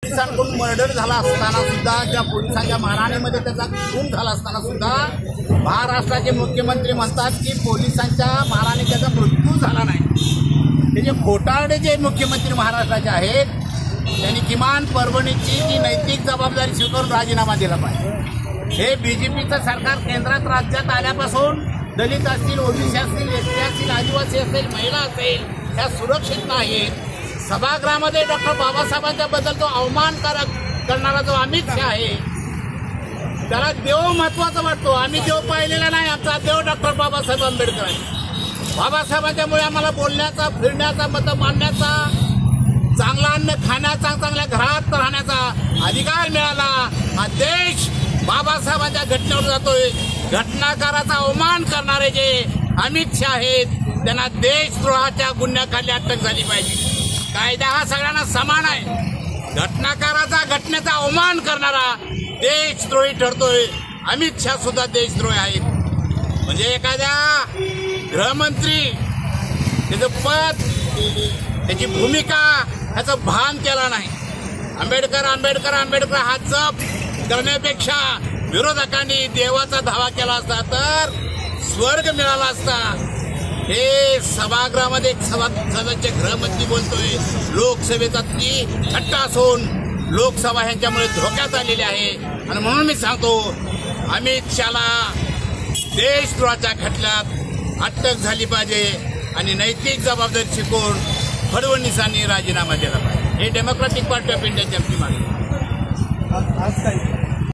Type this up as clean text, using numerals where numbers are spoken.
पोलिसांकडून मर्डर झाला असताना सुद्धा, त्या पोलिसांच्या मारहाणीमध्ये त्याचा खून झाला असताना सुद्धा महाराष्ट्राचे मुख्यमंत्री म्हणतात की पोलिसांच्या मारहाणीत त्याचा मृत्यू झाला नाही। ते जे घोटाळे जे मुख्यमंत्री महाराष्ट्राचे आहेत त्यांनी किमान परभणीची जी नैतिक जबाबदारी स्वीकारून राजीनामा दिला पाहिजे। हे बीजेपीचं सरकार केंद्रात राज्यात आल्यापासून दलित असतील, ओबीसी असतील, एसटी असतील, आदिवासी असेल, महिला असेल, त्या सुरक्षित नाहीत। सभागृहामध्ये डॉक्टर बाबासाहेबांच्या बद्दल जो अवमान करणारा जो अमित शहा आहे त्याला देव महत्वाचा वाटतो। आम्ही देव पाहिलेला नाही, आमचा देव डॉक्टर बाबासाहेब आंबेडकर आहे। बाबासाहेबांच्यामुळे आम्हाला बोलण्याचा, फिरण्याचा, मत मांडण्याचा, चांगलं अन्न खाण्याचा, चांगल्या घरात राहण्याचा अधिकार मिळाला। हा देश बाबासाहेबांच्या घटनेवर जातोय। घटनाकाराचा अवमान करणारे जे अमित शहा आहेत त्यांना देशद्रोहाच्या गुन्ह्याखाली अटक झाली पाहिजे। कायदा हा सगळ्यांना समान आहे। घटनाकाराचा, घटनेचा अवमान करणारा देशद्रोही ठरतोय। अमित शहा सुद्धा देशद्रोही आहेत। म्हणजे एखाद्या गृहमंत्री त्याचं पद, त्याची भूमिका, ह्याचं भान केला नाही। आंबेडकर आंबेडकर आंबेडकर हा जप करण्यापेक्षा विरोधकांनी देवाचा धावा केला असता तर स्वर्ग मिळाला असता। हे सभागृहामध्ये एक सदस्य गृहमंत्री बोलतोय लोकसभेचा ती थट्टा असून लोकसभा ह्यांच्यामुळे धोक्यात आलेली आहे। आणि म्हणून मी सांगतो अमित शहाला देशद्रोहाच्या खटल्यात अटक झाली पाहिजे आणि नैतिक जबाबदारी शिकून फडणवीसांनी राजीनामा दिला पाहिजे। हे डेमोक्रॅटिक पार्टी ऑफ इंडियाची आमची मागणी आहे।